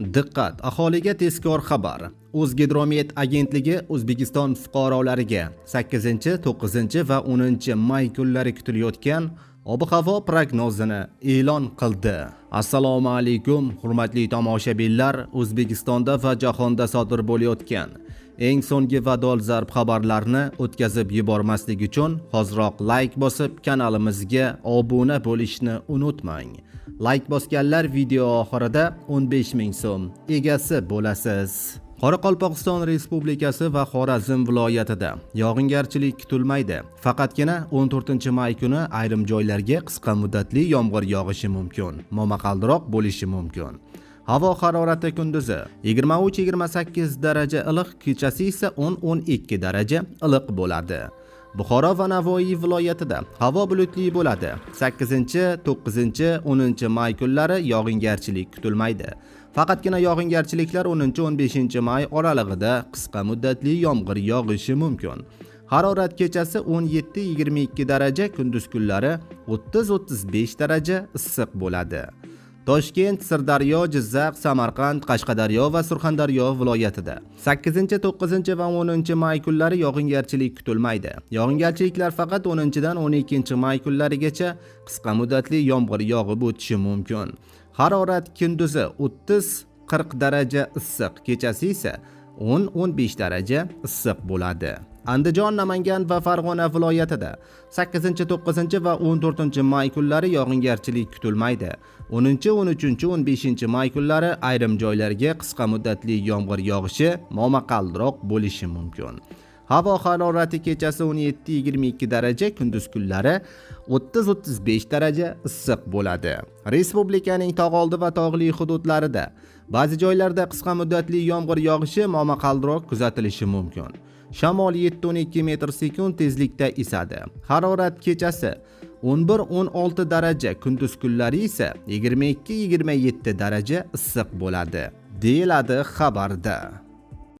Diqqat, aholiga tezkor xabar. O'zgidromet agentligi O'zbekiston fuqarolariga 8, 9 va 10 may kunlari kutilayotgan ob-havo prognozini e'lon qildi. Assalomu alaykum, hurmatli tomoshabinlar. O'zbekistonda va jahonda sodir bo'layotgan eng so'nggi va dolzarb xabarlarni o'tkazib yubormaslik uchun hoziroq like bosib, kanalimizga obuna bo'lishni unutmang. Like bosganlar video oxirida 15 ming so'm egasi bo'lasiz. Qoraqalpog'iston Respublikasi va Xorazm viloyatida yog'ingarchilik kutilmaydi. Faqatgina 14 may kuni ayrim joylarga qisqa muddatli yomg'ir yog'ishi mumkin, momaqaldiroq bo'lishi mumkin. Havo harorati kunduzi 23-28 daraja iliq, kechasi esa 10-12 daraja iliq bo'ladi. Buxoro va Navoiy viloyatida havo bulutli bo'ladi. 8, 9, 10 may kunlari yog'ingarchilik kutilmaydi. Faqatgina yog'ingarchiliklar 10-15 may oralig'ida qisqa muddatli yomg'ir yog'ishi mumkin. Harorat kechasi 17-22 daraja, kunduz kunlari 30-35 daraja issiq bo'ladi. Toshkent, Sirdaryo, Jizzax, Samarqand, Qashqadaryo va Surxondaryo viloyatida 8, 9 va 10 may kunlari yog'ingarchilik kutilmaydi. Yog'ingarchiliklar faqat 10dan 12 may kunlarigacha qisqa muddatli yomg'ir yog'ib o'tishi mumkin. Harorat kunduzi 30-40 daraja issiq, kechasi esa 10-15 daraja issiq bo'ladi. Andijon, Namangan va Farg'ona viloyatida 8, 9 va 14 may kunlari yog'ingarchilik kutilmaydi. 10, 13, 15 may kunlari ayrim joylarga qisqa muddatli yomg'ir yog'ishi, momaqaldiroq bo'lishi mumkin. Havo harorati kechasi 17-22 daraja, kunduz kunlari 30-35 daraja issiq bo'ladi. Respublikaning tog'oldi va tog'li hududlarida ba'zi joylarda qisqa muddatli yomg'ir yog'ishi, momaqaldiroq kuzatilishi mumkin. Shamol 7-12 metr/sekund tezlikda esadi. Harorat kechasi 11-16 daraja, kunduz kunlari esa 22-27 daraja issiq bo'ladi, deyiladi xabarda.